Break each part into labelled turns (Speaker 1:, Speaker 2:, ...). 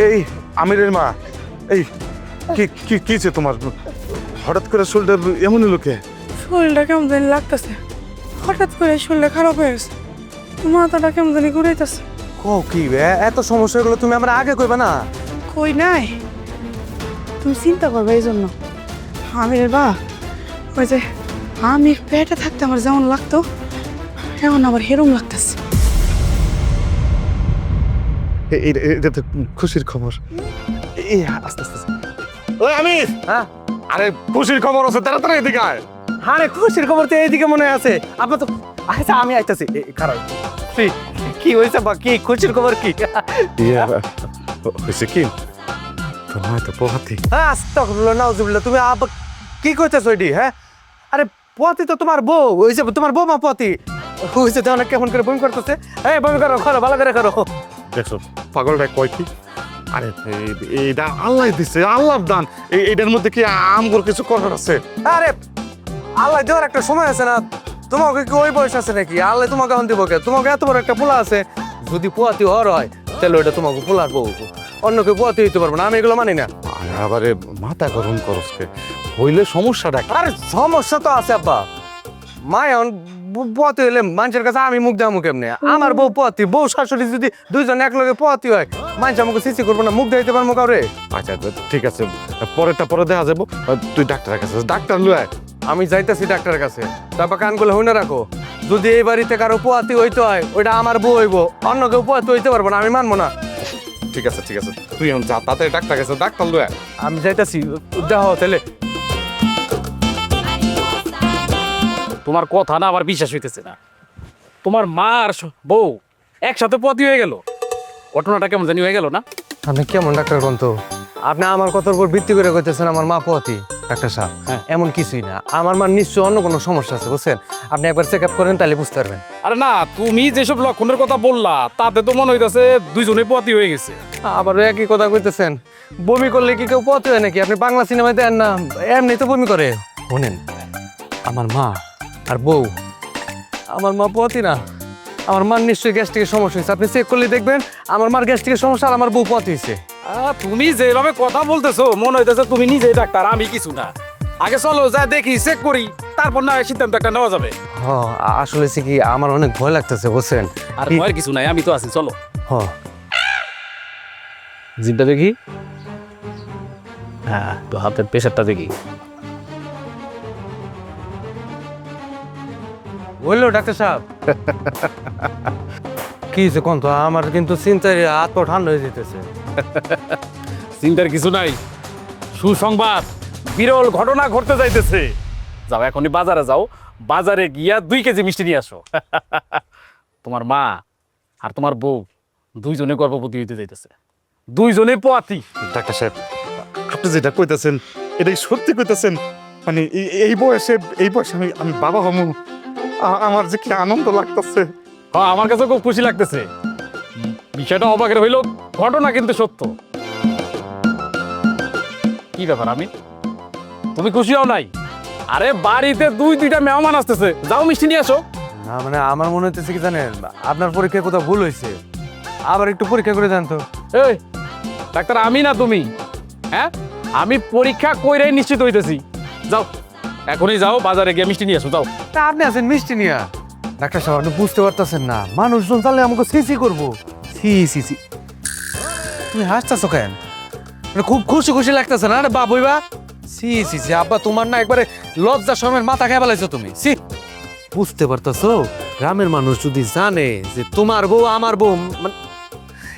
Speaker 1: এই আমিরের মা, এই কি কি কিছে তোমার? হঠাৎ করে শরীরটা এমন লোকে?
Speaker 2: শরীরটা কেমন জানি লাগতেছে, হঠাৎ করে শরীরটা খারাপ হয়ে গেছে, মাথাটা কেমন জানি ঘুরাইতেছে।
Speaker 3: কও কি এত সমস্যা হলো, তুমি আমরা আগে কইবা না?
Speaker 2: কই নাই, তুমি চিন্তা করবে এই জন্য। আমির বা ওই যে আমি পেটে থাকতে আমার যেমন লাগতো এমন আবার হেরম লাগতেছে।
Speaker 1: এটা তো খুশির খবর। এই আস্তে আস্তে। ওই আমির,
Speaker 3: হ্যাঁ
Speaker 1: আরে খুশির খবর আছে, তাড়াতাড়ি এদিকে আয়।
Speaker 3: আরে খুশির খবর তো এইদিকে মনে আছে। আপনার তো আচ্ছা আমি আইতাছি। খারাপ কি হয়েছে বা কি খুশির খবর কি?
Speaker 1: হয়েছে কি, তোর মা তো পোহাতি।
Speaker 3: হ্যাঁ আস্তাগফিরুল্লাহ নাউজুবিল্লাহ, তুমি আবার কি কইতেছো এডি? হ্যাঁ আরে পতি তো তোমার বউ হইছে, তোমার বৌমা পতি হইছে। তো অনেক কেমন করে বমি করতেছে। এই বমি করো, করো ভালো করে করো।
Speaker 1: দেখছো পাগলটা কয় কি? আরে এইটা আল্লাহ দিছে, আল্লাহর দান। এইটার মধ্যে কি আমগর কিছু করার আছে?
Speaker 3: আরে আল্লাহ দেওয়ার একটা সময় আছে না? তোমাকে কি ওই বয়স আছে নাকি? আল্লাহ তোমাকে এখন দিব কে? তোমাকে এত বড় একটা পোলা আছে, যদি পোয়াতি হর হয় তাহলে ওইটা তোমাকে পোলার বউ, অন্য কেউ পোয়াতি হইতে পারবে না। আমি এগুলো মানি না।
Speaker 1: আবারে মাথা গরম করসকে, হইলে সমস্যাটা কি?
Speaker 3: আরে সমস্যা তো আছে আব্বা। মা এখন পোয়াতি হইলে মানুষের কাছে আমি মুখ দেওয়া মুখ এমনি। আমার বউ পোয়াতি, বউ শাশুড়ি যদি দুইজন এক লগে পোয়াতি হয়, মানুষ আমাকে সিসি করবো না, মুখ দিতে পারবো কাউরে?
Speaker 1: আচ্ছা ঠিক আছে, পরেরটা পরে দেখা যাবো। তুই ডাক্তারের কাছে যা, ডাক্তার লয়।
Speaker 3: আমি যাইতেছি ডাক্তারের কাছে। তারপর কানগুলো হইনা রাখো, যদি এই বাড়িতে কারো পোয়াতি হইতে হয় ওইটা আমার বউ হইব, অন্য কেউ পোয়াতি হইতে পারবো না, আমি মানবো না।
Speaker 1: ঠিক আছে ঠিক আছে, তুই এখন যা, তাতে ডাক্তার কাছে, ডাক্তার লয়।
Speaker 3: আমি যাইতেছি, দেখো তাহলে।
Speaker 4: তোমার কথা না আবার বিশ্বাস হইতেছে না। তোমার মা আর বউ একসাথে পতি হয়ে গেল, ঘটনাটা কেমন জানি হয়ে গেল না?
Speaker 3: আপনি কেমন ডাক্তার গ্রন্থ? আপনি আমার কথার উপর ভিত্তি করে কইতেছেন আমার মা পোয়াতি? ডাক্তার সাহেব
Speaker 4: হ্যাঁ।
Speaker 3: এমন কিছুই না, আমার মা নিশ্চয় অন্য কোনো সমস্যা আছে, বুঝছেন? আপনি একবার চেক আপ করেন, তাহলে বুঝতে পারবেন।
Speaker 4: আরে না, তুমি যেসব লক্ষণের কথা বললা তাতে তো মনে হইতাছে দুইজনে পতি হয়ে গেছে।
Speaker 3: আবার একই কথা কইতেছেন। বমি করলে কি কেউ পোয়াতি হয় নাকি? আপনি বাংলা সিনেমায় দেন না, এমনি তো বমি করে। শোনেন, আমার মা আর বউ, আমার মা পোয়াতি না, আমার মার নিশ্চয়ই গ্যাস্ট্রিকের সমস্যা হয়েছে। আপনি চেক করলে দেখবেন আমার মার গ্যাস্ট্রিকের সমস্যা আর আমার বউ পোয়াতি হয়েছে।
Speaker 4: তুমি যেভাবে কথা বলতেছো মনে হইতেছে তুমি নিজেই ডাক্তার, আমি কিছু না। আগে চলো যা দেখি, চেক করি, তারপর না হয় সিদ্ধান্ত একটা নেওয়া যাবে।
Speaker 3: হ আসলে সে কি, আমার অনেক ভয় লাগতেছে, বুঝছেন?
Speaker 4: আর ভয়ের কিছু নাই, আমি তো আছি, চলো।
Speaker 3: হ
Speaker 4: জিনটা দেখি। হ্যাঁ, তো হাতের প্রেশারটা দেখি।
Speaker 3: বললো ডাক্তার সাহেব। কি হয়েছে কোন তো? আমার কিন্তু চিন্তায় হাত পা ঠান্ডা হয়ে যেতেছে।
Speaker 4: চিন্তার কিছু নাই, সুসংবাদ, বিরল ঘটনা ঘটতে যাইতেছে। যাও এখনই বাজারে যাও, বাজারে গিয়া 2 কেজি মিষ্টি নিয়ে আসো। তোমার মা আর তোমার বউ দুইজনে গর্ভবতী হইতে যাইতেছে, দুইজনে পোয়াতি।
Speaker 1: ডাক্তার সাহেব, আপনি যেটা কইতেছেন এটাই সত্যি কইতেছেন? মানে এই বয়সে আমি বাবা হমু, আমার যে কি আনন্দ লাগতেছে।
Speaker 4: হ্যাঁ, আমার কাছে খুব খুশি লাগতেছে। বিষয়টা অবাকের হইল, ঘটনা কিন্তু সত্য। কি ব্যাপার আমি, তুমি খুশি হও নাই? আরে বাড়িতে 2-2টা মেহমান আসতেছে, যাও মিষ্টি নিয়ে আসো।
Speaker 3: না মানে আমার মনে হইতেছে কি জানেন, আপনার পরীক্ষায় কোথাও ভুল হয়েছে, আবার একটু পরীক্ষা করে দেন তো।
Speaker 4: এই ডাক্তার, আমি না তুমি? হ্যাঁ, আমি পরীক্ষা কইরাই নিশ্চিত হইতেছি। যাও এখনই যাও, বাজারে গিয়ে মিষ্টি নিয়ে আসো, যাও।
Speaker 3: তা আপনি আছেন মিষ্টি নিয়া? ডাক্তার সাহেব আপনি বুঝতে পারতেছেন না, মানুষজন তাহলে আমাকে সিসি করবো। সি সি সি, তুমি হাসতেছো কেন? মানে খুব খুশি খুশি লাগতেছে না? আরে বাবুই বা, সি সি সি আব্বা, তোমার না একবারে লজ্জা শরমের মাথা খেয়ে ফেলাইছো তুমি। সি, বুঝতে পারতেছো? গ্রামের মানুষ যদি জানে যে তোমার বউ আমার বউ, মানে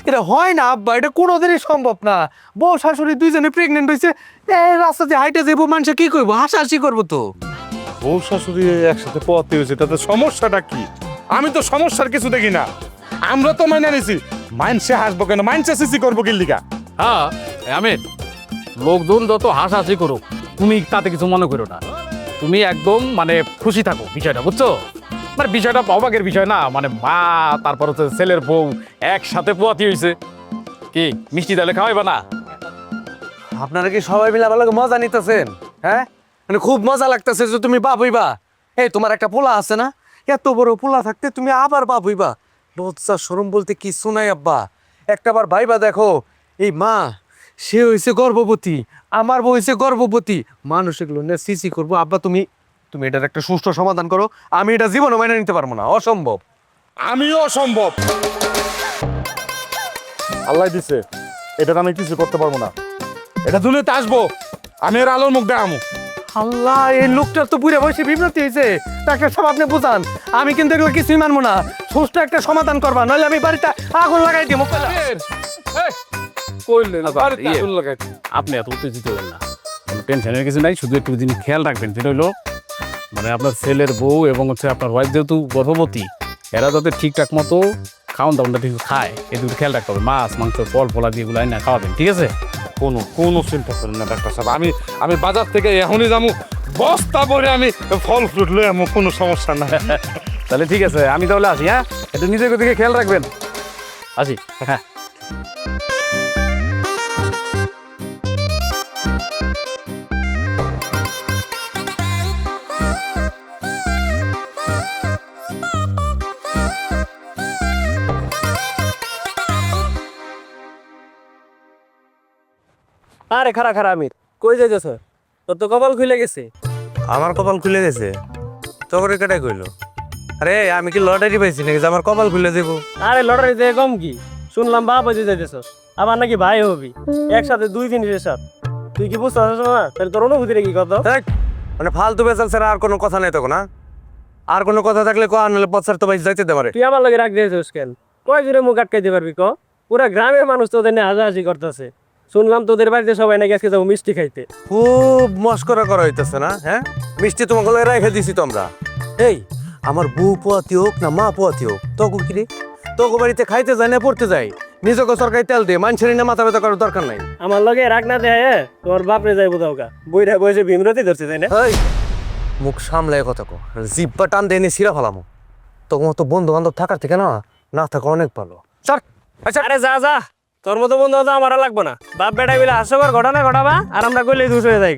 Speaker 3: এটা হয় না আব্বা, এটা কোনোদিনই সম্ভব না। বউ শাশুড়ি দুইজনে প্রেগনেন্ট হয়েছে, এই রাস্তা দিয়ে হাইটে যাবো, মানুষে কি করবো? হাসাহাসি করবো তো।
Speaker 1: বউ শাশুড়ি একসাথে পোয়াতি হয়েছে, তাতে সমস্যাটা কি? আমি তো সমস্যার কিছু দেখি না। আমরা তো মাইনা নিছি, মাইনসে হাসবো কেন, মাইনসে সিসি করবো কি লিগা?
Speaker 4: হ্যাঁ আমি, লোকজন যত হাসাহাসি করুক তুমি তাতে কিছু মনে করো না। তুমি একদম মানে খুশি থাকো বিষয়টা, বুঝছো? মানে বিষয়টা অবাকের বিষয় না, মানে মা তারপর হচ্ছে ছেলের বউ একসাথে পোয়াতি হয়েছে। কি মিষ্টি তাহলে খাওয়াইবা না?
Speaker 3: আপনারা কি সবাই মিলে আমার লগে মজা নিতেছেন? হ্যাঁ, মানে খুব মজা লাগতেছে যে তুমি বাপ হইবা। এই তোমার একটা পোলা আছে না, এত বড় পোলা থাকতে তুমি আবার বাপ হইবা। লজ্জা শরম বলতে কিছু নাই আব্বা। একটাবার ভাইবা দেখো, এই মা সে হয়েছে গর্ভবতী, আমার বউ হয়েছে গর্ভবতী, মানুষ এগুলো নিয়ে সিসি করবো। আব্বা তুমি তুমি এটার একটা সুষ্ঠু সমাধান করো, আমি এটা জীবনে মেনে নিতে পারবো না, অসম্ভব।
Speaker 1: আমিও অসম্ভব। আল্লাহ দিছে, এটা আমি কিছু করতে পারবো না। এটা দুনিয়াতে আসবো, আমি এর আলোর মুখ দেখামু।
Speaker 3: আল্লাহ, এই লোকটার তো বুড়ে বয়সে বিভ্রান্তি হয়েছে। ডাক্তার সাহেব আপনি বুঝান, আমি কিন্তু এগুলো কিছুই মানবো না। সুষ্ঠু একটা সমাধান করবা, নইলে আমি বাড়িতে আগুন লাগাই দিব।
Speaker 4: আপনি এত উত্তেজিত হবেন না, কোনো টেনশনের কিছু নাই। শুধু একটু জিনিস খেয়াল রাখবেন, যেটা হলো মানে আপনার ছেলের বউ এবং হচ্ছে আপনার ওয়াইফ যেহেতু গর্ভবতী, এরা যাতে ঠিকঠাক মতো খাওয়ান দাওয়ানটা ঠিক খায়, এটুকু খেয়াল রাখতে হবে। মাছ মাংস ফল ফলা দিয়ে এগুলো না খাওয়াবেন, ঠিক আছে?
Speaker 1: কোনো চিন্তা করেন না ডাক্তার সাহেব, আমি বাজার থেকে এখনই যাবো, বস্তা ভরে আমি ফল ফ্রুট লই আমু, কোনো সমস্যা না।
Speaker 4: তাহলে ঠিক আছে, আমি তাহলে আসি। হ্যাঁ, একটু নিজের দিকে খেয়াল রাখবেন। আসি। হ্যাঁ।
Speaker 5: আরে খারা খারা আমির, কই যাইতেছ? তোর তো কপাল খুলে গেছে।
Speaker 3: আমার কপাল খুলে গেছে? তোকে কেটাই কইলো? আরে আমি কি লটারি পাইছি নাকি যে আমার কপাল খুলে দেবো?
Speaker 5: আরে লটারি দিয়ে কম কি, শুনলাম বাপ হয়ে যাইতেছ, আবার নাকি ভাই হবি, একসাথে 2 জিনিসের সাথে। তুই কি বুঝতে পারছিস না? তাহলে তোর অনুভূতিটা কি কত?
Speaker 3: মানে ফালতু বেচাল ছাড়া আর কোনো কথা নাই তখন? না, আর কোনো কথা থাকলে কো, আর নাহলে পচার তো ভাই যাইতে পারে।
Speaker 5: তুই আমার লগে রাখ দিয়েছিস কেন? কয় জোরে মুখ আটকাইতে পারবি ক? পুরা গ্রামের মানুষ তোদের নিয়ে হাসাহাসি করতেছে। শুনলাম তোদের বাড়িতে সবাই নাকি আজকে যাবো মিষ্টি খাইতে।
Speaker 3: খুব মস্করা করা হইতেছে না? হ্যাঁ, মিষ্টি তোমাকে রেখে দিছি তো আমরা। এই আমার বউ পোয়াতি হোক না মা পোয়াতি হোক, তখন কি রে, তোকে বাড়িতে খাইতে যায় না পড়তে যাই, নিজেকে সরকারি তেল দিয়ে মানুষের না মাথা ব্যথা করার দরকার নাই।
Speaker 5: আমার লগে রাখ না দেয়, তোর বাপরে যাইবো দাওকা, বইরা বয়সে ভীমরতি ধরছে, তাই না?
Speaker 3: এই মুখ সামলায় কথা কো, জিব্বা টান দিয়ে নিয়ে সিরা ফেলামো। তখন তো বন্ধু বান্ধব থাকার থেকে না না থাকা অনেক ভালো। স্যার আচ্ছা,
Speaker 5: আরে যা যা, তোর মতো বন্ধু তো আমার লাগবো না। বাপ বেটা মিলে হাস্যকর ঘটনা ঘটাবা আর আমরা কইলেই দুষ হয়ে যাই।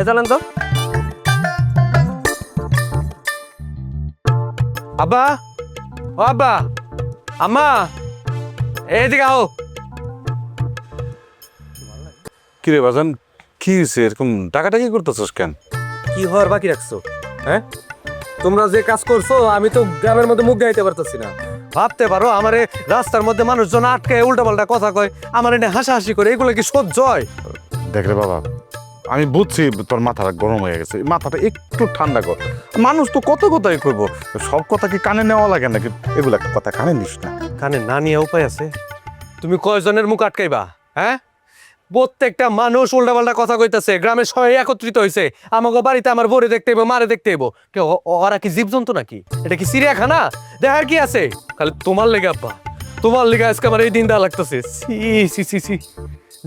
Speaker 5: চলেন তো।
Speaker 3: আব্বা, ও আব্বা, আম্মা, এইদিকে আও।
Speaker 1: কি রে বাজান, কি হয়েছে? এরকম টাকাটাকি করতেছস কেন?
Speaker 3: কি হওয়ার বাকি রাখছো? হ্যাঁ, তোমরা যে কাজ করছো আমি তো গ্রামের মধ্যে মুখ গাইতে পারতেছি না। ভাবতে পারো আমারে রাস্তার মধ্যে মানুষজন আটকে উল্টা পাল্টা কথা কয়, আমার এনে হাসাহাসি করে, এগুলো কি সহ্য হয়?
Speaker 1: দেখ রে বাবা, আমি বুঝছি তোর মাথাটা গরম হয়ে গেছে, মাথাটা একটু ঠান্ডা কর। মানুষ তো কত কথাই কইব, সব কথা কি কানে নেওয়া লাগে নাকি? এগুলা কথা কানে নিস না।
Speaker 3: কানে না নিয়ে উপায় আছে? তুমি কয়জনের মুখ আটকাইবা? হ্যাঁ, প্রত্যেকটা মানুষ উল্টা পাল্টা কথা কইতাছে, গ্রামের সবাই একত্রিত হয়েছে আমাকে বাড়িতে আমার বউরে দেখতে এবো, মারে দেখতে এবো। কেউ ওরা কি জীবজন্তু নাকি? এটা কি চিড়িয়াখানা? দেখার কি আছে? খালি তোমার লেগে আব্বা, তোমার লেগে আজকে আমার এই দিনটা লাগতেছে। সি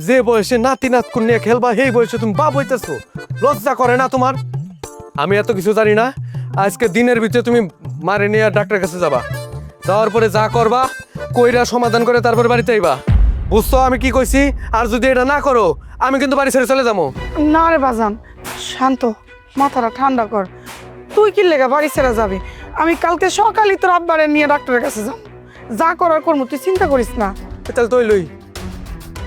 Speaker 3: যে বয়সে নাতি নাতকুন নিয়ে খেলবা, সেই বয়সে তুমি বাপ হইতেছো, লজ্জা করে না তোমার? আমি এত কিছু জানি না, আজকে দিনের ভিতরে তুমি মারে নিয়ে ডাক্তারের কাছে যাবা, যাওয়ার পরে যা করবা কইরা সমাধান করে তারপরে বাড়িতে আইবা, বুঝছো আমি কি কইছি? আর যদি এটা না করো আমি কিন্তু বাড়ি ছেড়ে চলে যাবো।
Speaker 2: না রে বাজান, শান্ত, মাথাটা ঠান্ডা কর। তুই কি লেগা বাড়ি ছেড়ে যাবি? আমি কালকে সকালে তোর আব্বারে নিয়ে ডাক্তারের কাছে যাব, যা করার করবো, তুই চিন্তা করিস না।
Speaker 3: তাহলে তুই লই,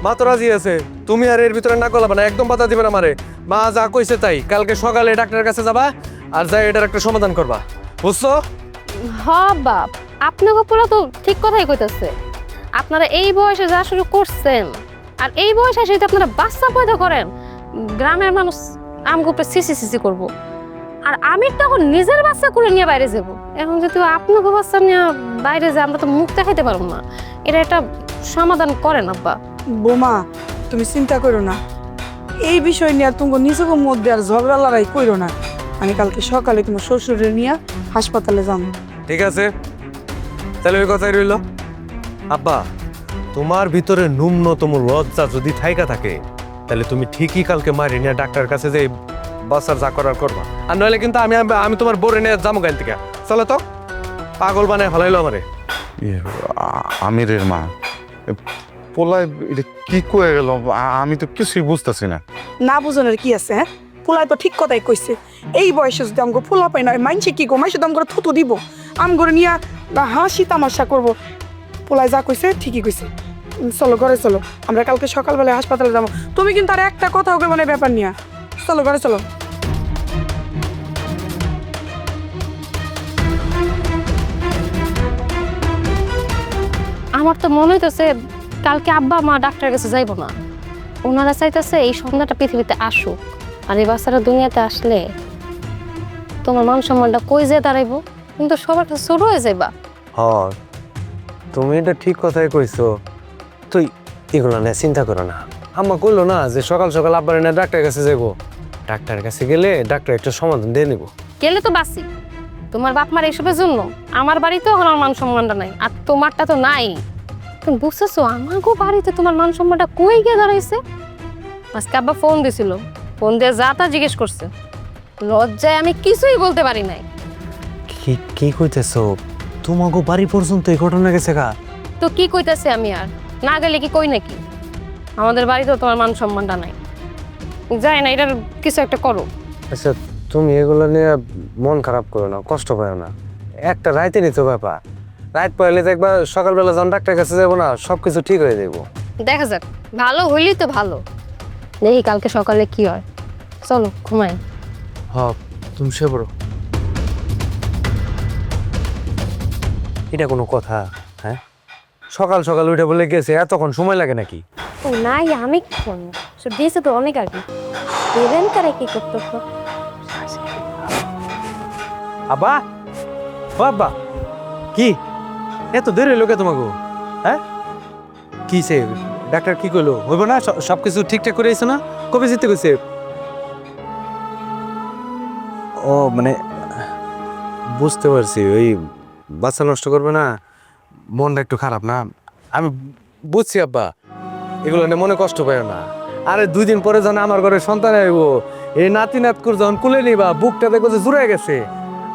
Speaker 3: মা তো রাজি আছে, তুমি আর এর ভিতরে না করলাম না, একদম বাধা দিবে না আমারে। মা যা কইছে তাই, কালকে সকালে ডাক্তারের কাছে যাবা আর যাই এটার একটা সমাধান করবা, বুঝছো?
Speaker 6: হ্যাঁ বাপ, আপনাকে পুরো তো ঠিক কথাই কইতাছে। আপনারা এই বয়সে যা শুরু করছেন, আর এই বয়সে এসে যদি আপনারা বাচ্চা পয়দা করেন, গ্রামের মানুষ আমগো উপরে সিসি করবো। আর আমি তখন নিজের বাচ্চা করে নিয়ে বাইরে যাব। এখন যদি আপনাকে বাচ্চা নিয়ে বাইরে যায়, আমরা তো মুখ দেখাইতে পারবো না। এটা একটা সমাধান করেন আব্বা।
Speaker 2: বোমা, তুমি চিন্তা করো না, এই বিষয় নিয়ে তুমি নিজেকে মধ্যে আর ঝগড়া লড়াই করো না। আমি কালকে সকালে তোমার শ্বশুরের নিয়ে হাসপাতালে যাবো।
Speaker 3: ঠিক আছে, তাহলে ওই কথাই রইল। আব্বা, তোমার ভিতরে ন্যূনতম লজ্জা যদি থাইকা থাকে, তাহলে তুমি ঠিকই কালকে মারি নিয়ে ডাক্তারের কাছে যে বাচ্চার যা করার করবা। আর নইলে কিন্তু আমি তোমার বোরে নিয়ে যাবো গান থেকে। চলো তো, পাগল বানায় ফেলাইলো আমারে।
Speaker 1: আমিরের মা পোলায় এটা কি কয়ে গেল? আমি তো কিছুই বুঝতেছি না।
Speaker 2: না বুঝনের কি আছে? হ্যাঁ, পোলাই তো ঠিক কথাই কইছে। এই বয়সে যদি আমাকে পোলা পাই না, মাইনছে কি গো, মাইসে তো আমাকে থুতু দিব, আম করে নিয়ে হাসি তামাশা করবো। পোলাই যা কইছে ঠিকই কইছে, চলো ঘরে চলো, আমরা কালকে সকালবেলায় হাসপাতালে যাবো। তুমি কিন্তু আর একটা কথাও কইবো না ব্যাপার নিয়ে। চলো ঘরে চলো।
Speaker 6: আমার তো মনে হইতেছে কালকে আব্বা মা ডাক্তারের কাছে যাইবো না, ওনারা চাইতেছে এই সন্ধ্যাটা পৃথিবীতে আসুক, আর এই বাচ্চারা দুনিয়াতে আসলে তোমার মান সম্মানটা কই যেয়ে দাঁড়াইবো, কিন্তু সবার কাছে শুরু হয়ে যাইবা।
Speaker 3: হ্যাঁ, তুমি এটা ঠিক কথাই কইছো। তুই এগুলো নিয়ে চিন্তা করো না। আম্মা কইলো না যে সকাল সকাল আব্বার না ডাক্তারের কাছে যাবো, ডাক্তারের কাছে গেলে ডাক্তার একটা সমাধান দিয়ে নিব।
Speaker 6: গেলে তো বাসি, তোমার বাপ মার এসবের জন্য আমার বাড়িতেও আমার মান সম্মানটা নাই, আর তোমারটা তো নাই। তুমি বুঝতেছো আমাকে বাড়িতে তোমার মান সম্মানটা কই গিয়ে দাঁড়াইছে? আজকে আব্বা ফোন দিছিল, ফোন দিয়ে যা তা জিজ্ঞেস করছে, লজ্জায় আমি কিছুই বলতে পারি নাই।
Speaker 3: কি কি কইতেছো? তোমাকে বাড়ি পর্যন্ত এই ঘটনা গেছে গা?
Speaker 6: তো কি কইতাছে আমি, আর না গেলে কি কই নাকি? আমাদের বাড়িতেও তোমার মান সম্মানটা নাই, যাই না, এটার কিছু একটা করো।
Speaker 3: আচ্ছা, তুমি এগুলো নিয়ে মন খারাপ করো না, কষ্ট পাও না। একটা রাইতে নিতো ব্যাপার, রাত পাইলে দেখবা সকালবেলা যখন ডাক্তারের কাছে যাবো না, সব কিছু ঠিক হয়ে যাবো।
Speaker 6: দেখা যাক, ভালো হইলেই তো ভালো। দেখি কালকে সকালে কি হয়। চলো ঘুমাই।
Speaker 3: হ্যাঁ, তুমি সে বড়। এটা কোনো কথা? হ্যাঁ, সকাল সকাল উঠে বলে গেছে, এতক্ষণ সময় লাগে নাকি?
Speaker 6: ও নাই, আমি কি করবো, সব দিয়েছে তো অনেক আগে। দেবেন কারে কি করতো?
Speaker 3: আব্বা, ও আব্বা, কি এত দেরি হলো কে তোমাকে? হ্যাঁ, কি সে ডাক্তার কি কইলো? হইব না? সবকিছু ঠিকঠাক করে আইছো না? কবে যেতে কইছে? ও মানে বুঝতে পারছি, ওই বাচ্চা নষ্ট করবে না, মনটা একটু খারাপ না? আমি বুঝছি আব্বা, এগুলো নিয়ে মনে কষ্ট পায় না। আরে 2 দিন পরে যখন আমার ঘরে সন্তান আইব, এই নাতি নাতকুর যখন কুলে নিবা, বুকটা দেখো যে জুড়ে গেছে।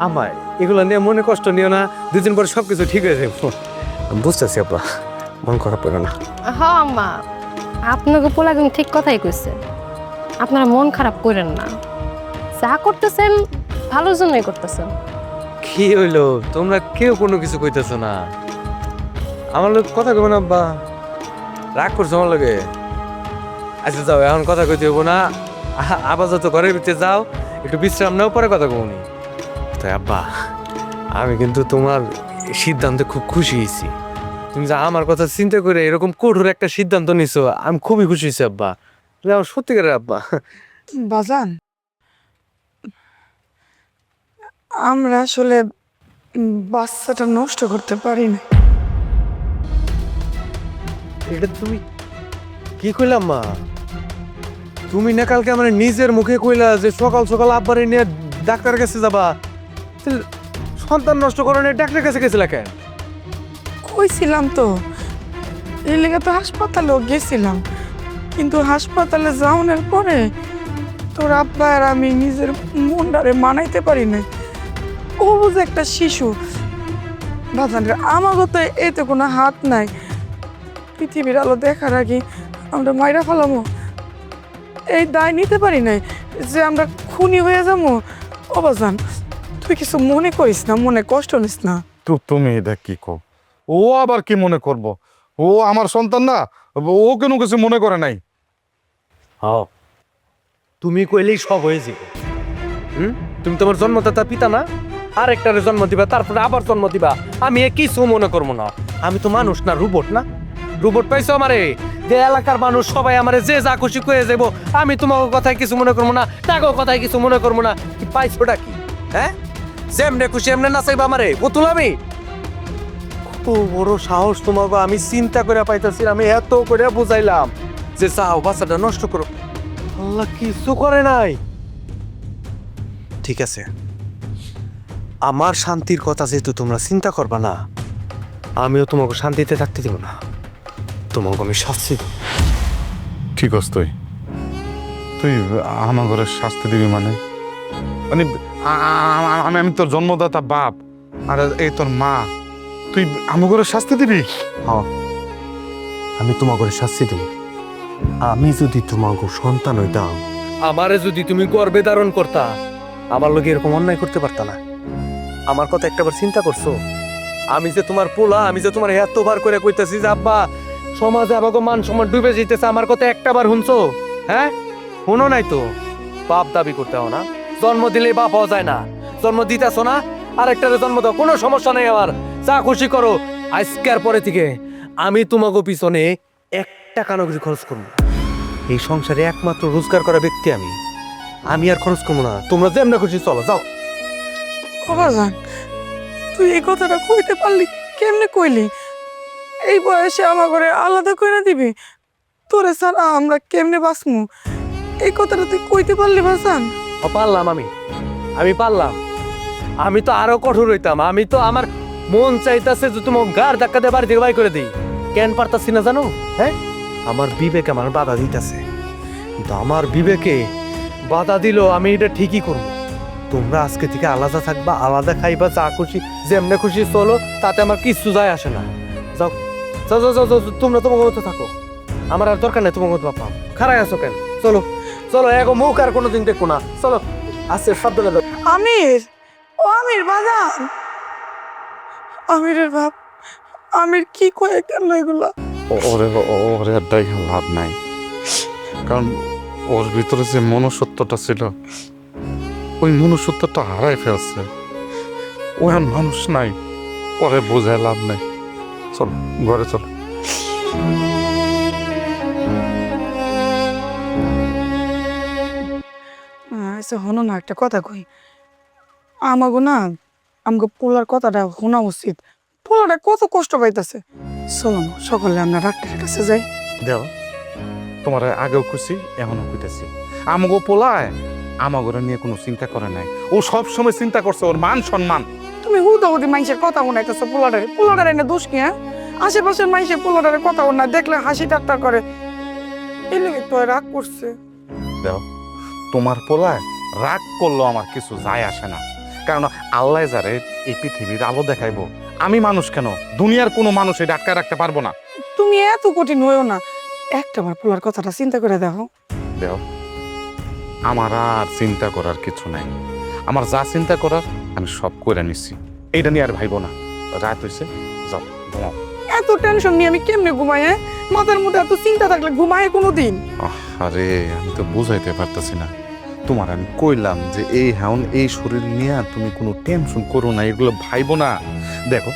Speaker 3: আমার এগুলো নিয়ে মনে কষ্ট নিও না, 2 দিন পরে সবকিছু ঠিক হয়ে যাবে। বুঝতেছি আব্বা, মন খারাপ করে না।
Speaker 6: হ্যাঁ আম্মা, আপনাকে পোলা কিন্তু ঠিক কথাই কইছে, আপনারা মন খারাপ করেন না, যা করতেছেন ভালোর জন্যই করতেছেন।
Speaker 3: কি হইলো? তোমরা কেউ কোনো কিছু কইতেছো না, আমার লোক কথা কইব না আব্বা? রাগ করছো আমার লগে? আচ্ছা যাও, এখন কথা কইতে হইব না। আবার যত ঘরের ভিতরে যাও, একটু বিশ্রাম নাও, পরে কথা কমনি। তাই আব্বা, আমি কিন্তু তোমার সিদ্ধান্তে খুব খুশি হয়েছি। তুমি যে আমার কথা চিন্তা করে এরকম কঠোর একটা সিদ্ধান্ত নিছো, আমি খুবই খুশি হয়েছি আব্বা। তুমি আমার সত্যিকারের আব্বা।
Speaker 2: বাজান, আমরা আসলে বাচ্চাটা নষ্ট করতে পারি না।
Speaker 3: এটা তুমি কি কইলাম মা? তুমি না কালকে আমার নিজের মুখে কইলা যে সকাল সকাল আব্বারে নিয়ে ডাক্তারের কাছে যাবা, তাহলে সন্তান নষ্ট করানোর ডাক্তারের কাছে গেছিলা কেন?
Speaker 2: কইছিলাম তো, এই লেগে তো হাসপাতালেও গেছিলাম, কিন্তু হাসপাতালে যাওয়ার পরে তোর আব্বা আর আমি নিজের মনটারে মানাইতে পারি না। ও বুঝে একটা শিশু, বাজান রে, আমারও তো এতে কোনো হাত নাই। পৃথিবীর আলো দেখার আগে আমরা মাইরা ফেলামো, এই দায় নিতে পারি নাই যে আমরা খুনি হয়ে যাবো। ও বাজান, তুই কিছু মনে করিস না, মনে কষ্ট নিস না।
Speaker 1: তুমি এটা কি কো? ও আবার কি মনে করব? ও আমার সন্তান না, ও কেন কিছু মনে করে নাই।
Speaker 3: হ্যাঁ, তুমি কইলেই সব হয়ে যাবে। তুমি তোমার জন্মদাতা পিতা না? আরেকটারে জন্ম দিবা, তারপরে আবার জন্ম দিবা। আমি কিছু মনে করবো না। আমি তো মানুষ না, রোবট না? রোবট পাইছো আমারে? যে এলাকার মানুষ সবাই আমারে যে যা খুশি কয়ে যাবো, আমি তোমার কথায় কিছু মনে করবো না, তাকেও কথায় কিছু মনে করবো না। কি পাইছোটা কি? হ্যাঁ, যেমনে খুশি এমনি নাচাইবা আমারে? বুতুল আমি? কত বড় সাহস তোমাকে! আমি চিন্তা করে পাইতেছি, আমি এত করে বুঝাইলাম যে যাও বাচ্চাটা নষ্ট করো, আল্লাহ কিছু করে নাই। ঠিক আছে, আমার শান্তির কথা যেহেতু তোমরা চিন্তা করবা না, আমিও তোমাকে শান্তিতে থাকতে দেব না, তোমাকে আমি শাস্তি দেব।
Speaker 1: ঠিক আছে, তুই আমার ঘরে শাস্তি দিবি মানে? মানে আমি তোর জন্মদাতা বাপ, আর এই তোর মা, তুই আমার ঘরে শাস্তি দিবি?
Speaker 3: হ্যাঁ, আমি তোমাকে শাস্তি দেব। আমি যদি তোমাকে সন্তান হইতাম, আমারে যদি তুমি গর্বে ধারণ করতা, আমার লোকে এরকম অন্যায় করতে পারতা না। আমার কথা একটাবার চিন্তা করছো? আমি যে তোমার পোলা, আমি যে তোমার এতবার করে কইতাছি যে আব্বা সমাজে আমাকে মান সম্মান ডুবে যেতেছে, আমার কথা একটা বার শুনছো? হ্যাঁ, শুনো নাই তো? বাপ দাবি করতে হও না, জন্ম দিলেই বাপ হওয়া যায় না। জন্ম দিতেছো না, আরেকটারে জন্ম দাও, কোনো সমস্যা নেই আমার, যা খুশি করো। আজকের পরে থেকে আমি তোমাকে পিছনে 1 টাকা কিছু খরচ করবো না। এই সংসারে একমাত্র রোজগার করা ব্যক্তি আমি আর খরচ করবো না। তোমরা যেমন খুশি চলো, যাও।
Speaker 2: বাজান, তুই এই কথাটা কইতে পারলি? কেমনে কইলি? এই বয়সে আমার ঘরে আলাদা করে দিবি? তোরে ছাড়া আমরা কেমনে বাঁচমু? এই কথাটা তুই কইতে পারলি বাজান?
Speaker 3: পারলাম, আমি পারলাম। আমি তো আরো কঠোর হইতাম। আমি তো আমার মন চাইতাছে যে তোমার গার ধাক্কা দিয়ে বাড়ি থেকে বাই করে দিই। কেন পারতাছি না জানো? হ্যাঁ, আমার বিবেক আমার বাধা দিতেছে, কিন্তু আমার বিবেকে বাধা দিল আমি এটা ঠিকই করব। তোমরা আজকে থেকে আলাদা থাকবা, আলাদা খাইবা, যা খুশি যেমনে খুশি চলো, তাতে আমার কিচ্ছু যায় আসে না। যাও যাও যাও যাও, তোমরা তোমার মতো থাকো, আমার আর দরকার নেই তোমার মতো বাপ। খারাই আছো কেন? চলো চলো, এগো মুখ আর কোনোদিন দেখো না, চলো। আজকে শব্দটা দাও।
Speaker 2: আমির, ও আমির বাজান, আমিরের বাপ, আমির কি কয়ে কেন এগুলা?
Speaker 1: ওরে ওরে আর ডাইকা লাভ নাই, কারণ ওর ভিতরে যে মনুষ্যত্বটা ছিল, ওই মনুষ্যত্বটা হারাই ফেলছে। ও আর মানুষ নাই, ওরে বোঝায় লাভ নাই। চল ঘরে চল।
Speaker 2: আচ্ছা হনো না, একটা কথা কই। আমাগো না, আমাকে পোলার কথাটা শোনা উচিত। পোলাটা কত কষ্ট পাইতেছে। চলো না, সকালে আমরা ডাক্তারের কাছে যাই।
Speaker 1: দেও, তোমার আগেও খুশি, এখনো কইতেছি, আমাগো পোলায় আমাগরে নিয়ে কোনো চিন্তা করে নাই। ও সব সময় চিন্তা করছে ওর মান সম্মান।
Speaker 2: তুমি হুদাহুদি মানুষের কথা শোনাইতেছো পোলাটারে। পোলাটারে এনে দোষ কি? হ্যাঁ, আশেপাশের মানুষের পোলাটারে কথা না দেখলে হাসি ঠাট্টা করে, এই লেগে তো রাগ করছে।
Speaker 1: দেও, তোমার পোলায় রাগ করলো আমার কিছু যায় আসে না, কারণ আল্লাহ যারে এই পৃথিবীর আলো দেখাইবো, আমি মানুষ কেন, দুনিয়ার কোনো মানুষ এটা আটকায় রাখতে পারবো না।
Speaker 2: তুমি এত কঠিন হইও না, একটাবার পোলার কথাটা চিন্তা করে দেখো।
Speaker 1: দেও, আমার আর চিন্তা করার কিছু নাই। আমার যা চিন্তা করার আমি সব করে নিছি, এইটা নিয়ে আর ভাইবো না। রাত হয়েছে, যাও ঘুমাও।
Speaker 2: এত টেনশন নিয়ে আমি কেমনে ঘুমাই? হ্যাঁ, মাথার মধ্যে এত চিন্তা থাকলে ঘুমায় কোনো দিন?
Speaker 1: আরে আমি তো বুঝাইতে পারতেছি না তোমার। আমি কইলাম যে এই হাউন এই শরীর নিয়ে তুমি কোনো টেনশন করো না, এগুলো ভাইবো না। দেখো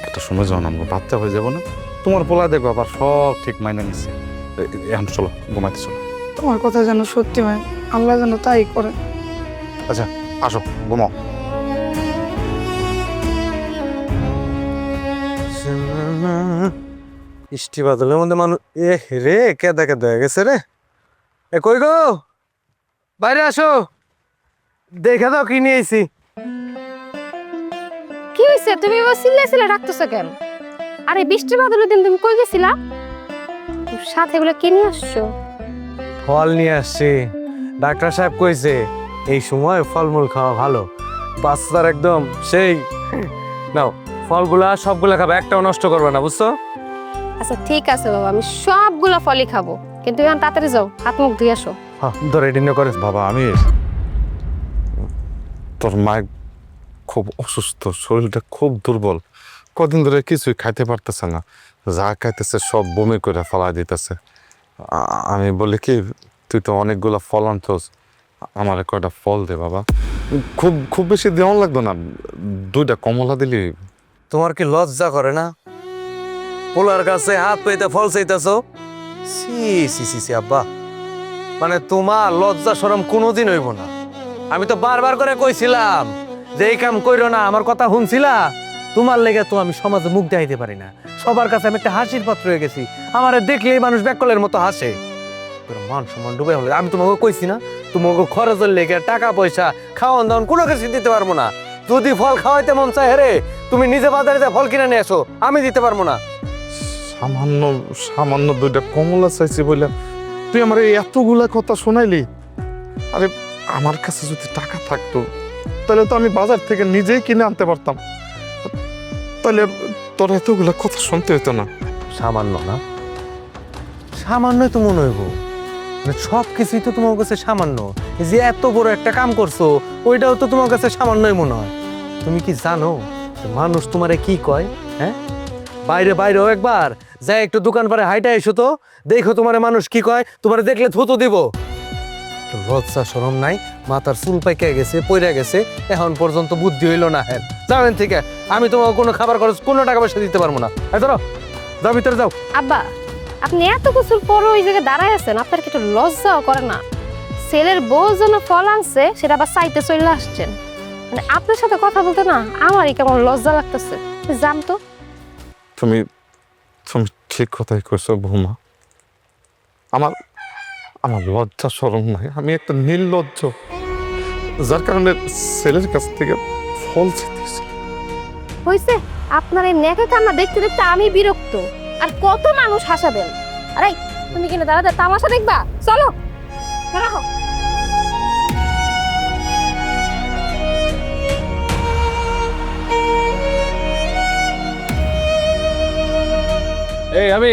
Speaker 1: একটা সময় যখন আমরা বাচ্চা হয়ে যাবো না, তোমার পোলা দেখো আবার সব ঠিক মাইনে নিচ্ছে। এখন চলো ঘুমাইতে চলো।
Speaker 2: তোমার কথা যেন সত্যি হয়, আল্লাহ যেন তাই করে।
Speaker 1: আচ্ছা আসো, ঘুমাও।
Speaker 3: বৃষ্টি বাদলের মধ্যে মানুষ, এ রে কেদা কেদা হয়ে গেছে রে। এ কই গো, বাইরে আসো, দেখে দাও কি নিয়ে আইছি।
Speaker 6: কি হয়েছে? তুমি এবার চিল্লা ডাকতেছো কেন? আরে বৃষ্টি বাদলের দিন তুমি কই গেছিলা? সাথে এগুলো কি নিয়ে আসছো?
Speaker 3: ফল নিয়ে আসছি। ডাক্তার সাহেব কইছে এই সময় ফলমূল খাওয়া ভালো, বাচ্চার একদম সেই। নাও ফলগুলা, সবগুলা খাবে, একটাও নষ্ট করবে না, বুঝছো?
Speaker 6: আচ্ছা ঠিক আছে বাবা, আমি সবগুলো ফলই খাবো, কিন্তু এখন তাড়াতাড়ি যাও, হাত মুখ ধুয়ে আসো।
Speaker 3: হ্যাঁ, ধরে ডিন্ন করে।
Speaker 1: বাবা, আমি তোর মায়ের খুব অসুস্থ, শরীরটা খুব দুর্বল, কদিন ধরে কিছুই খাইতে পারতেছে না, যা খাইতেছে সব বমি করে ফেলা দিতেছে। আমি বলি কি, তুই তো অনেকগুলা ফল আনছস, আমার কয়টা ফল দে বাবা। খুব খুব বেশি দেওয়ান লাগতো না, 2টা কমলা দিলি।
Speaker 3: তোমার কি লজ্জা করে না? পোলার কাছে হাত পেতে ফল চাইতেছো? সি সি সি সি আব্বা, মানে তোমার লজ্জা শরম কোনোদিন হইব না। আমি তো বারবার করে কইছিলাম যে এই কাম কইরো না, আমার কথা শুনছিলা? তোমার লেগে তো আমি সমাজে মুখ দেখাইতে পারি না, সবার কাছে আমি একটা হাসির পাত্র হয়ে গেছি। আমার দেখলেই মানুষ ব্যাকলের মতো হাসে। তোর মান সম্মান ডুবে হলে আমি তোমাকে কইছি না, তোমাকে খরচের লেগে টাকা পয়সা খাওয়ান দাওয়ান কোনো কিছু দিতে পারবো না। যদি ফল খাওয়াইতে মন চায় হেরে, তুমি নিজে বাজারে যা ফল কিনে নিয়ে এসো, আমি দিতে পারবো না।
Speaker 1: সামান্য সামান্য 2টা কমলা চাইছি বলে তুই আমার এতগুলা কথা শোনাইলি। আরে আমার কাছে যদি টাকা থাকতো তাহলে তো আমি বাজার থেকে নিজেই কিনে আনতে পারতাম, তাহলে তোর এতগুলা কথা শুনতে হতো না।
Speaker 3: সামান্য না, সামান্যই তো মনে হইব, মানে সব কিছুই তো তোমার কাছে সামান্য। এই যে এত বড় একটা কাম করছো, ওইটাও তো তোমার কাছে সামান্যই মনে হয়। তুমি কি জানো যে মানুষ তোমারে কি কয়? হ্যাঁ, বাইরে বাইরেও একবার যাই একটু দোকান পারে হাইটা এসো তো, দেখো তোমার মানুষ কি কয়, তোমার দেখলে থুতু দিব। লজ্জা শরম নাই, মাথার চুল পাইকে গেছে, পইরা গেছে, এখন পর্যন্ত বুদ্ধি হইল না। হ্যাঁ যাবেন থেকে, আমি তোমাকে কোনো খাবার খরচ কোনো টাকা পয়সা দিতে পারবো না। ধরো যাও, ভিতরে যাও।
Speaker 6: আব্বা, আপনি এত কিছুর পরও ওই জায়গায় দাঁড়ায় আছেন, আপনার কি একটু লজ্জাও করে না? ছেলের বউ জন্য ফল আনছে, সেটা আবার চাইতে চলে আসছেন। মানে আপনার সাথে কথা বলতে না আমারই কেমন লজ্জা লাগতেছে। জান তো,
Speaker 1: তুমি তুমি ঠিক কথাই কইছো বৌমা। আমার আমার লজ্জা শরম নাই, আমি একটা নির্লজ্জ, যার কারণে ছেলের কাছ থেকে ফল চেয়েছি।
Speaker 6: হয়েছে আপনার এই নেকে কান্না দেখতে দেখতে আমি বিরক্ত। আর কত মানুষ হাসাবেন? আরে তুমি কিনা দাঁড়াতে তামাশা দেখবা? চলো রাখো।
Speaker 4: এই আমি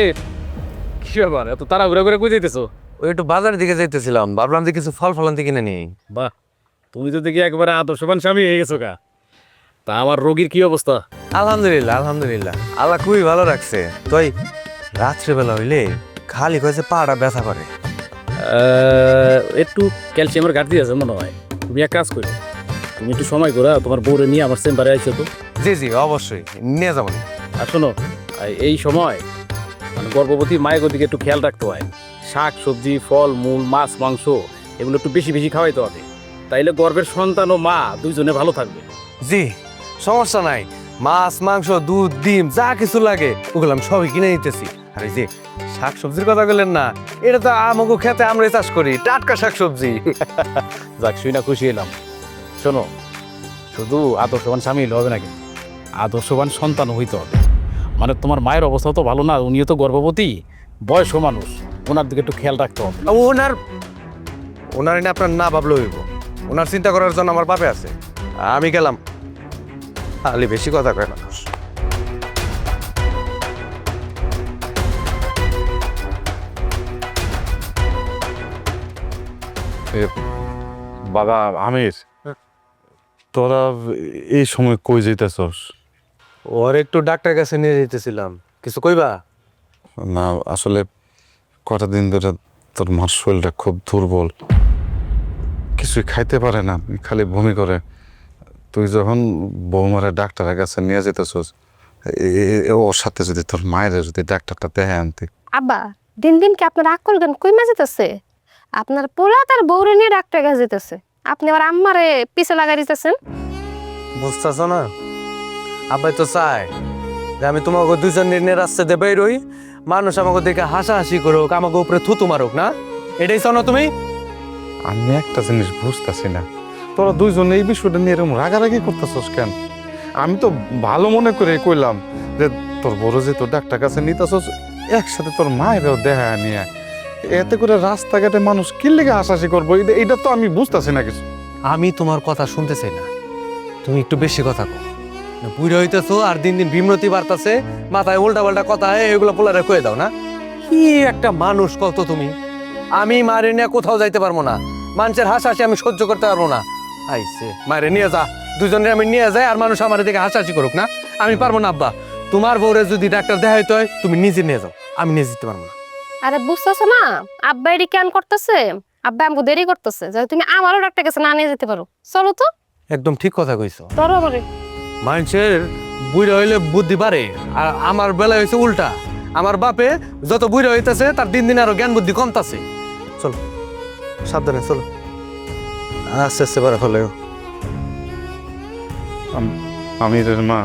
Speaker 4: কি ব্যাপার, এত তাড়াহুড়া করে কই যাইতেছো?
Speaker 3: ওই একটু বাজারের দিকে যাইতেছিলাম, ভাবলাম যে কিছু ফল ফলান্তি কিনে নিই।
Speaker 4: বাহ, তুমি তো দেখি একবারে আদর্শবান স্বামী হয়ে গেছো গা। তা আমার রোগীর কি অবস্থা?
Speaker 3: আলহামদুলিল্লাহ আলহামদুলিল্লাহ, আল্লাহ খুবই ভালো রাখছে। তুই রাত্রেবেলা হইলে খালি কয়েছে পাটা ব্যথা করে।
Speaker 4: একটু ক্যালসিয়ামের ঘাটতি আছে মনে হয়। তুমি এক কাজ করো, তুমি একটু সময় করে তোমার বউরে নিয়ে আমার চেম্বারে আইসো তো।
Speaker 3: জি জি অবশ্যই নিয়ে যাবো।
Speaker 4: আর শোনো, এই সময় মানে গর্ভবতী মায়ের দিকে একটু খেয়াল রাখতে হয়। শাক সবজি, ফল মূল, মাছ মাংস এগুলো একটু বেশি বেশি খাওয়াইতে হবে, তাইলে গর্ভের সন্তান ও মা দুইজনে ভালো থাকবে।
Speaker 3: জি সমস্যা নাই, মাছ মাংস দুধ ডিম যা কিছু লাগে ওগুলো আমি সবই কিনে নিতেছি। আর এই যে শাক সবজির কথা বললেন না, এটা তো আমাকে খেতে আমরাই চাষ করি, টাটকা শাক সবজি।
Speaker 4: যাক, শুই না খুশি এলাম। শোনো, শুধু আদর্শবান স্বামী হলে হবে না, কিন্তু আদর্শবান সন্তান হইতে হবে। মানে তোমার মায়ের অবস্থা তো ভালো না, উনিও তো গর্ভবতী, বয়স্ক মানুষ, ওনার দিকে একটু খেয়াল রাখতে হবে।
Speaker 3: ওনার ওনার এনে আপনার না ভাবলে হইব, ওনার চিন্তা করার জন্য আমার বাপে আছে। আমি গেলাম, খালি বেশি কথা কয় মানুষ।
Speaker 1: বাবা আমির, তোরা এই সময় কই যাইতেছস?
Speaker 3: ওর একটু ডাক্তার কাছে নিয়ে যেতেছিলাম, কিছু কইবা?
Speaker 1: না আসলে কটা দিন ধরে তোর মার শরীরটা খুব দুর্বল, কিছুই খাইতে পারে না, খালি বমি করে। তুই যখন বৌমারে ডাক্তারের কাছে নিয়ে যেতেছস, ওর সাথে যদি তোর মায়ের যদি ডাক্তারটা দেখে আনতি।
Speaker 6: আব্বা, দিন দিন কি আপনার আকল জ্ঞান কইমা যেতেছে? আপনার পোলা তার বউরে নিয়ে ডাক্তার কাছে যেতেছে, আপনি আবার আম্মারে পিছে লাগাই দিতেছেন।
Speaker 3: বুঝতেছ না, আব্বাই তো চায় যে আমি তোমাকে দুজন নিয়ে রাস্তা দিয়ে বেরোই, মানুষ আমাকে দেখে হাসাহাসি করুক, আমাকে উপরে থুতু মারুক, না এটাই চাও না তুমি?
Speaker 1: আমি একটা জিনিস বুঝতেছি না, তোরা দুইজন এই বিষয়টা নিয়ে এরকম রাগারাগি করতেছস কেন? আমি তো ভালো মনে করে কইলাম যে তোর বড় যে তোর ডাক্তার কাছে নিতেছস, একসাথে তোর মায়েরও দেখা নিয়ে, এতে করে রাস্তাঘাটে মানুষ কি লেগে হাসাহাসি করবো, এটা তো আমি বুঝতেছি না কিছু।
Speaker 3: আমি তোমার কথা শুনতে চাই না, তুমি একটু বেশি কথা কও। বুড়ো হইতেছো আর দিন দিন বিমরতি বাড়তাছে, মাথায় উল্টা পাল্টা কথা হয়, এগুলো পোলারে কয়ে দাও না। কি একটা মানুষ কত তুমি! আমি মারে নিয়ে কোথাও যাইতে পারবো না, মানুষের হাসাহাসি আমি সহ্য করতে পারবো না। আইসে মারে নিয়ে যা, দুজনে আমি নিয়ে যাই, আর মানুষ আমার দিকে হাসাহাসি করুক না, আমি পারবো না আব্বা। তোমার বউরে যদি ডাক্তার দেখাইতে হয় তুমি নিজে নিয়ে যাও, আমি নিয়ে যেতে পারবো না।
Speaker 6: আরে বুঝতেছো না, আব্বা এডি কেন করতেছে? আব্বা আমাকে দেরি করতেছে, যাতে তুমি আমারও ডাক্তার কাছে না নিয়ে যেতে পারো। চলো তো।
Speaker 3: একদম ঠিক কথা কইছো,
Speaker 6: ধরো আমারে।
Speaker 3: মানুষের বুড়া হইলে বুদ্ধি বাড়ে, আর আমার বেলা হয়েছে উল্টা। আমার বাপে যত বুড়া হইতেছে তার দিন দিন আরো জ্ঞান বুদ্ধি কমতাছে। চলো সাবধানে চলো, আস্তে আস্তে বাড়া ফেলে।
Speaker 1: আমিরের মা,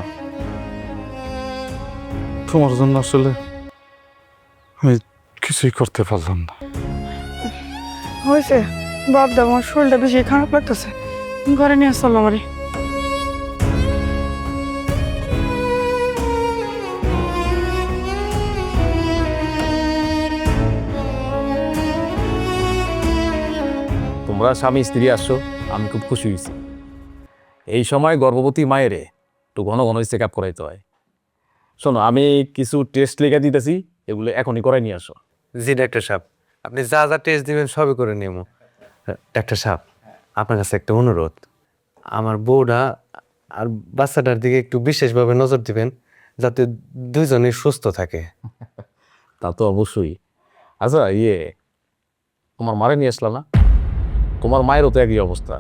Speaker 1: তোমার জন্য আসলে আমি কিছুই করতে পারলাম না।
Speaker 2: হয়েছে বাপ দা, আমার শরীরটা বেশি খারাপ লাগতেছে, ঘরে নিয়ে চলো আমারে।
Speaker 4: তোমরা স্বামী স্ত্রী আসছো, আমি খুব খুশি হয়েছি। এই সময় গর্ভবতী মায়েরে একটু ঘন ঘন চেক আপ করাইতে হয়। শোনো, আমি কিছু টেস্ট লিখে দিতেছি, এগুলো এখনই করাই নিয়ে আসো।
Speaker 3: জি ডাক্তার সাহেব, আপনি যা যা টেস্ট দিবেন সবই করে নেবো। ডাক্তার সাহেব, আপনার কাছে একটা অনুরোধ, আমার বউটা আর বাচ্চাটার দিকে একটু বিশেষভাবে নজর দিবেন। যাতে দুইজনেই সুস্থ থাকে।
Speaker 4: তা তো অবশ্যই। আচ্ছা তোমার মারে নিয়ে আসলা না? তোমার মায়েরও তো একই অবস্থা,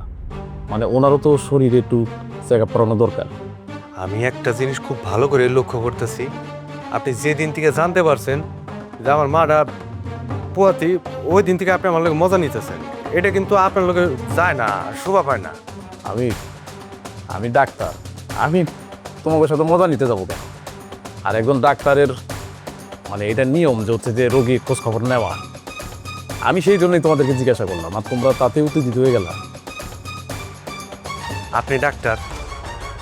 Speaker 4: মানে ওনারও তো শরীরে একটু চেক আপ করানো দরকার।
Speaker 3: আমি একটা জিনিস খুব ভালো করে লক্ষ্য করতেছি, আপনি যে দিন থেকে জানতে পারছেন যে আমার মাটা পোয়াতি, ওই দিন থেকে আপনি আমার লোক মজা নিতেছেন। এটা কিন্তু আপনার লোকে যায় না, শোভা পায় না।
Speaker 4: আমি আমি ডাক্তার, আমি তোমাদের সাথে মজা নিতে যাবো কেন? আর একজন ডাক্তারের মানে এটা নিয়ম যে হচ্ছে যে রোগীর খোঁজ খবর নেওয়া। আমি সেই জন্যই তোমাদেরকে জিজ্ঞাসা করলাম, আর তোমরা তাতে উত্তেজিত হয়ে গেলা।
Speaker 3: আপনি ডাক্তার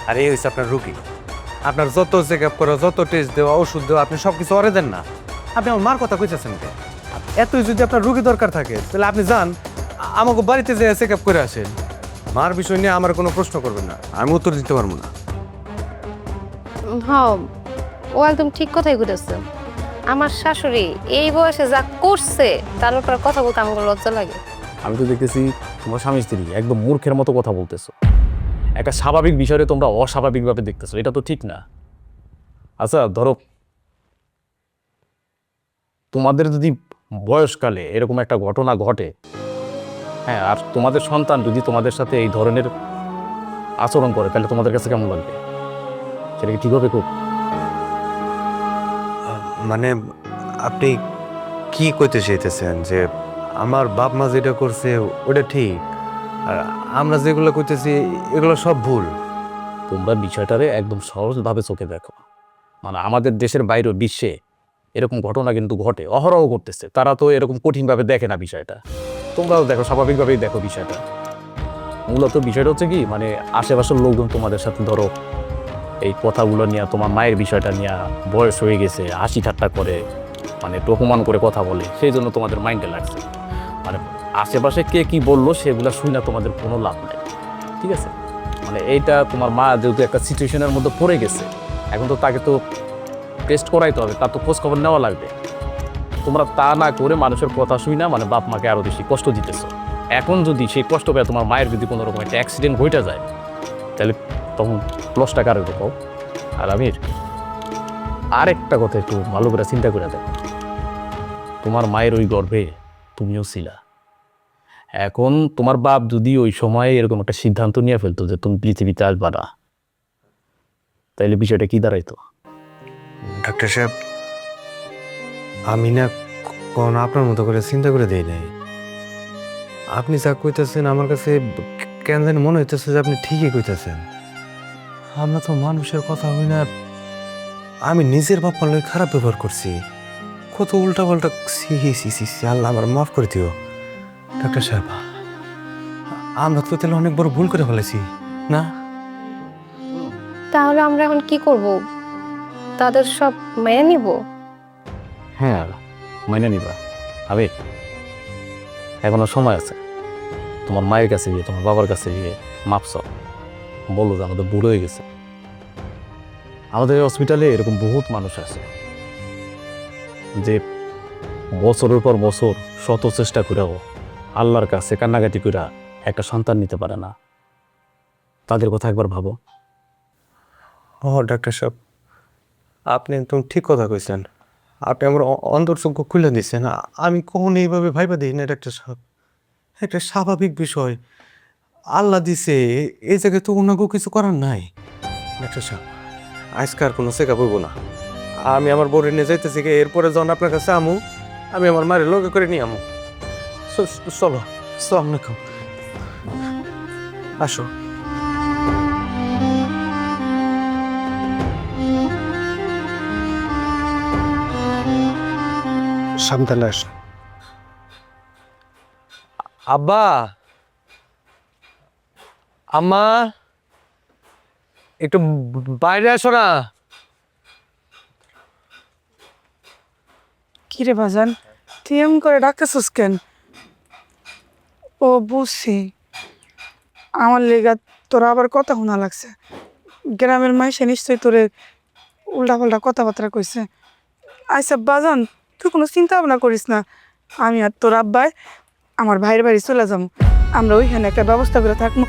Speaker 3: আর এই হচ্ছে আপনার রুগী। আপনার যত চেক আপ করা, যত টেস্ট দেওয়া, ওষুধ দেওয়া, আপনি সব কিছু অরে দেন না। আপনি আমার মার কথা কইতেছেন কে? এতই যদি আপনার রুগী দরকার থাকে তাহলে আপনি যান, আমাকে বাড়িতে যেয়ে চেক আপ করে আসেন। মার বিষয় নিয়ে আমার কোনো প্রশ্ন করবেন না, আমি উত্তর দিতে পারবো না।
Speaker 6: হ্যাঁ, ও একদম ঠিক কথাই বলেছে। আমার শাশুড়ি এই বয়সে যা করছে তার উপর কথা বলতে আমার লজ্জা লাগে।
Speaker 4: আমি তো দেখতেছি তোমার স্বামী স্ত্রী একদম মূর্খের মতো কথা বলতেছো। একটা স্বাভাবিক বিষয়ে তোমরা অস্বাভাবিকভাবে দেখতেছো, এটা তো ঠিক না। আচ্ছা ধরো, তোমাদের যদি বয়সকালে এরকম একটা ঘটনা ঘটে, হ্যাঁ, আর তোমাদের সন্তান যদি তোমাদের সাথে এই ধরনের আচরণ করে, তাহলে তোমাদের কাছে কেমন লাগবে? সেটা কি ঠিক হবে? খুব
Speaker 3: মানে আপনি কি কইতে চাইতেছেন যে আমার বাপ মা যেটা করছে ওটা ঠিক, আর আমরা যেগুলো করতেছি এগুলো সব ভুল?
Speaker 4: তোমরা বিষয়টারে একদম সহজভাবে চোখে দেখো। মানে আমাদের দেশের বাইরে বিশ্বে এরকম ঘটনা কিন্তু ঘটে, অহরহ ঘটতেছে। তারা তো এরকম কঠিনভাবে দেখে না বিষয়টা, তোমরাও দেখো, স্বাভাবিকভাবেই দেখো বিষয়টা। মূলত বিষয়টা হচ্ছে কি, মানে আশেপাশের লোকজন তোমাদের সাথে ধরো এই কথাগুলো নিয়ে, তোমার মায়ের বিষয়টা নিয়ে বয়স হয়ে গেছে, হাসি ঠাট্টা করে, মানে একটু অপমান করে কথা বলে, সেই জন্য তোমাদের মাইন্ডে লাগছে। মানে আশেপাশে কে কি বললো সেগুলো শুনে না তোমাদের কোনো লাভ নেই, ঠিক আছে? মানে এইটা তোমার মা যেহেতু একটা সিচুয়েশনের মধ্যে পড়ে গেছে, এখন তো তাকে তো টেস্ট করাইতে হবে, তার তো খোঁজ খবর নেওয়া লাগবে। তোমরা তা না করে মানুষের কথা শুই না, মানে বাপ মাকে আরও বেশি কষ্ট দিতেছো। এখন যদি সেই কষ্ট পেয়ে তোমার মায়ের যদি কোনো রকম একটা অ্যাক্সিডেন্ট ঘটে যায়, তাহলে তখন লসটা কার কও? আর আমির, আরেকটা কথা একটু ভালো করে চিন্তা করে দেখো, তোমার মায়ের ওই গর্ভে তুমিও ছিলা। এখন তোমার বাপ যদি ওই সময়ে এরকম একটা সিদ্ধান্ত নিয়ে ফেলতো যে তুমি পৃথিবীতে আসবা না, তাইলে বিষয়টা কি দাঁড়াইতো?
Speaker 3: ডাক্তার সাহেব, আমি না কোন আপনার মতো করে চিন্তা করে দেই নাই। আপনি যা কইতেছেন আমার কাছে কেন জানি মনে হইতেছে যে আপনি ঠিকই কইতেছেন। আমরা তো মানুষের কথা হই না, আমি নিজের বাপ্পার লই খারাপ ব্যবহার করছি, কত উল্টা পাল্টা। আল্লাহ আমার মাফ করে দিও। ডাক্তার সাহেব, আমরা তো তাহলে অনেক বড় ভুল করে ফেলেছি না?
Speaker 6: তাহলে আমরা এখন কি করব? তাদের সব মেনে নিব?
Speaker 4: হ্যাঁ, মাইনে নিবা। আবে, এখনো সময় আছে। তোমার মায়ের কাছে গিয়ে, তোমার বাবার কাছে গিয়ে মাপ চাও, বলো যে আমাদের ভুল হয়ে গেছে। আমাদের হসপিটালে এরকম বহুত মানুষ আছে যে বছরের পর বছর শত চেষ্টা করেও আল্লাহর কাছে কান্নাকাটি করে একটা সন্তান নিতে পারে না। তাদের কথা একবার ভাবো।
Speaker 3: ও ডাক্তার সাহেব, আপনি একদম ঠিক কথা কইছেন। আপনি আমার অন্তর্চক্ষু খুলে দিচ্ছেন। আমি কখনো এইভাবে ভাইবা দিই না ডাক্তার সাহেব। একটা স্বাভাবিক বিষয়, আল্লাহ দিছে, এই জায়গায় তো ওনাকেও কিছু করার নাই। ডাক্তার সাহেব, আজকার কোনো চেক আপ হইব না। আমি আমার বউরে নিয়ে যাইতেছি, এরপরে যখন আপনার কাছে আমু, আমি আমার মায়ের লগে করে নিয়ে আমু। চলো সামনে খাও, আসো। সাবধানে আসো। আব্বা, আম্মা, একটু বাইরে আসো না।
Speaker 2: কিরে বাজান, তুই এমন করে ডাকতেছিস কেন? ও বুঝছি, আমার লেগা তোর আবার কথা শোনা লাগছে। গ্রামের মাইসে নিশ্চয়ই তোরে উল্টা পাল্টা কথাবার্তা কইছে। আচ্ছা বাজান, তুই কোনো চিন্তা ভাবনা করিস না। আমি আর তোর আব্বাই আমার ভাইয়ের বাড়ি চলে যাবো, আমরা ওইখানে একটা ব্যবস্থা করে থাকবো।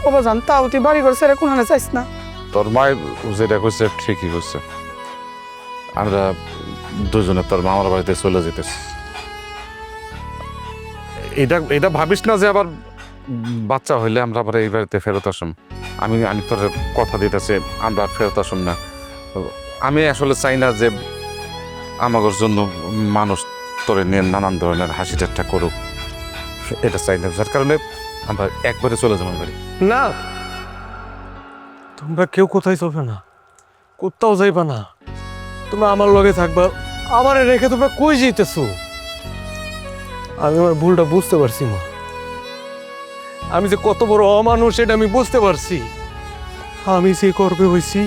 Speaker 2: ও বাজান, তাও তুই বাড়ি ঘর ছেড়ে কোনখানে চাইস না।
Speaker 1: তোর মায়ের যেটা করছে ঠিকই করছে। আমরা দুজনে তোর মামার বাড়িতে চলে যেতেছি। এটা ভাবিস না যে আবার বাচ্চা হইলে আমরা আবার এই বাড়িতে ফেরত আসুম। আমি আমি তোর কথা দিতেছি, আমরা আর ফেরত আসুম না। আমি আসলে চাই না যে আমাদের জন্য মানুষ তোরে নিয়ে নানান ধরনের হাসি ঠাট্টা করুক, এটা চাই না। যার কারণে আমরা একবারে চলে যাবো বাড়ি।
Speaker 3: না, তোমরা কেউ কোথায় চলবে না, কোথাও যাইবা না। তোমরা আমার লগে থাকবা, আমার রেখে তোমরা কই যেতেছো? আমি আমার ভুলটা বুঝতে পারছি মা। আমি যে কত বড় অমানুষ এটা আমি বুঝতে পারছি। আমি যে গর্বে হয়েছি,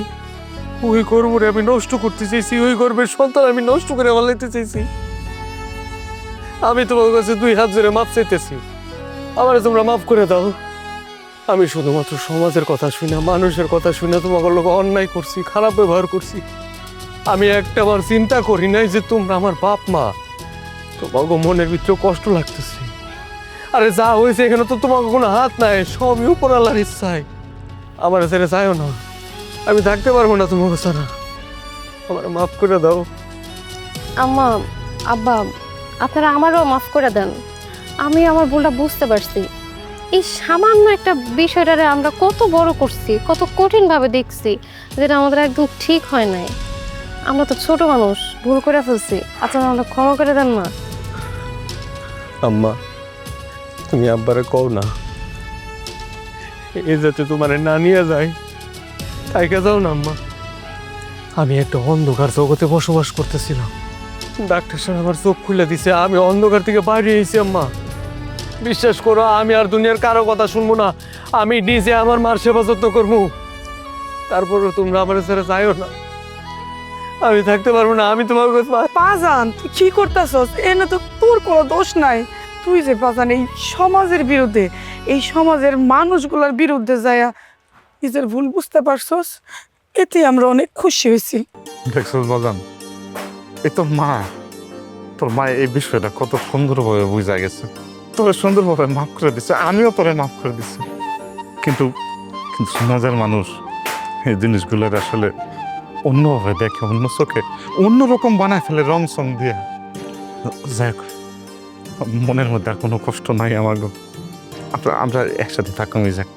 Speaker 3: ওই গর্বরে আমি নষ্ট করতে চাইছি, ওই গর্বের সন্তান আমি নষ্ট করে ফেলাইতে চাইছি। আমি তোমার কাছে 2 হাত জোরে মাপ চাইতেছি, আমার তোমরা মাফ করে দাও। আমি শুধুমাত্র সমাজের কথা শুনে, মানুষের কথা শুনে তোমাকে লোক অন্যায় করছি, খারাপ ব্যবহার করছি। আমি একটাবার চিন্তা করি নাই যে তোমরা আমার বাপ মা। তোমাকে মনের ভিতরে কষ্ট লাগতেছে। আরে যা হয়েছে এখানে তো তোমাকে কোনো হাত নাই, সবই উপর আল্লাহর ইচ্ছায়। আমার ছেড়ে চাইও না, আমি থাকতে পারবো না তোমাকে ছাড়া। আমার মাফ করে দাও।
Speaker 6: আম্মা, আব্বা, আপনারা আমারও মাফ করে দেন। আমি আমার ভুলটা বুঝতে পারছি। এই সামান্য একটা বিষয়টারে আমরা কত বড় করছি, কত কঠিনভাবে দেখছি, যেটা আমাদের একদম ঠিক হয় নাই। আমরা তো ছোট মানুষ, ভুল করে ফেলছি। আপনারা আমরা ক্ষমা করে দেন না।
Speaker 3: আম্মা, তুমি আব্বারে কও না, এই যাতে তোমার না নিয়ে যায়, তাইকে যাও না আম্মা। আমি একটা অন্ধকার জগতে বসবাস করতেছিলাম, ডাক্তার সাহেব আমার চোখ খুলে দিছে, আমি অন্ধকার থেকে বাইরে এসেছি আম্মা। বিশ্বাস করো, আমি আর দুনিয়ার কারো কথা শুনবো না, আমি নিজে আমার মার সেবা যত্ন করবো। তারপরে তোমরা আমার ছেড়ে যাইও না, আমি থাকতে পারবো না। আমি তোমার কাছে
Speaker 2: বাজান তুই কি করতেছস? এনে তো তোর কোনো দোষ নাই। তুই যে বাজান এই সমাজের বিরুদ্ধে, এই সমাজের মানুষগুলোর বিরুদ্ধে যায়া নিজের ভুল বুঝতে পারছস, এতে আমরা অনেক খুশি হয়েছি।
Speaker 1: দেখছিস বাজান, এই তোর মা, তোর মা এই বিষয়টা কত সুন্দরভাবে বুঝা গেছে, তোরে সুন্দরভাবে মাফ করে দিচ্ছে, আমিও তোরে মাফ করে দিচ্ছি। কিন্তু কিন্তু সমাজের মানুষ এই জিনিসগুলোর আসলে অন্যভাবে দেখে, অন্য চোখে অন্যরকম বানায় ফেলে, রং সং দিয়ে। যাই হোক, মনের মধ্যে আর কোনো কষ্ট নাই আমার গো। আমরা একসাথে থাকুন। যাক,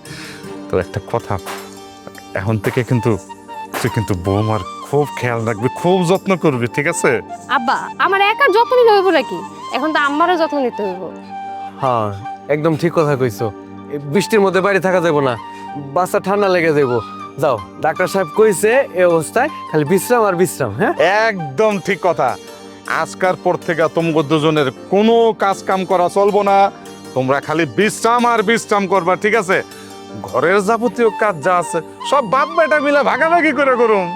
Speaker 1: তো একটা কথা, এখন থেকে কিন্তু তুই কিন্তু বৌমার খুব খেয়াল রাখবি, খুব যত্ন করবি, ঠিক আছে?
Speaker 6: আব্বা, আমার একার যত্ন নিতে হইব নাকি? এখন তো আমারও যত্ন নিতে হইব।
Speaker 3: হ্যাঁ, একদম ঠিক কথা কইছো। এই বৃষ্টির মধ্যে বাইরে থাকা যাবো না, বাচ্চা ঠান্ডা লেগে যাবো। যাও, ডাক্তার সাহেব কইছে এই অবস্থায় খালি বিশ্রাম আর বিশ্রাম। হ্যাঁ,
Speaker 1: একদম ঠিক কথা। আজকার পর থেকে তোমরা দুজনের কোনো কাজ কাম করা চলবো না, তোমরা খালি বিশ্রাম আর বিশ্রাম করবা, ঠিক আছে? ঘরের যাবতীয় কাজ যা আছে সব বাপ বেটা মিলে ভাগাভাগি করে করুম।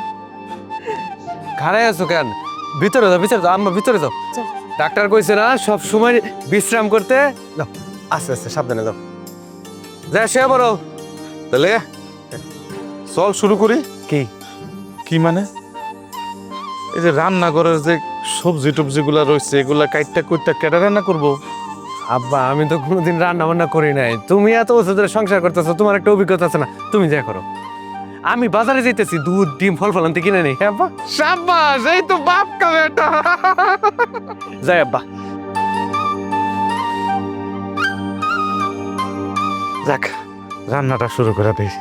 Speaker 3: খাড়াই আছো কেন? ভিতরে যাও, ভিতরে যাও আম্মা, ভিতরে যাও।
Speaker 6: চল।
Speaker 3: ডাক্তার কইছে না সব সময় বিশ্রাম করতে। যাও, আস্তে আস্তে সাবধানে যাও। যা, সে বড়।
Speaker 1: তাহলে চল শুরু করি।
Speaker 3: কি
Speaker 1: কি মানে? এই যে রান্নাঘরের যে সবজি টবজি গুলা রয়েছে, এগুলা কাইটটা কুইটটা কেটে রান্না করবো।
Speaker 3: আব্বা, আমি তো কোনোদিন রান্না বান্না করি নাই। তুমি এত বছর ধরে সংসার করতেছো, তোমার একটা অভিজ্ঞতা আছে না? তুমি যা করো। আমি বাজারে যাইতেছি, দুধ ডিম ফল ফল আনতে কিনে নেই। হ্যাঁ আব্বা,
Speaker 1: শাবাশ, এই তো বাপ কা বেটা।
Speaker 3: যাই আব্বা।
Speaker 1: যাক, রান্নাটা শুরু করে দিই।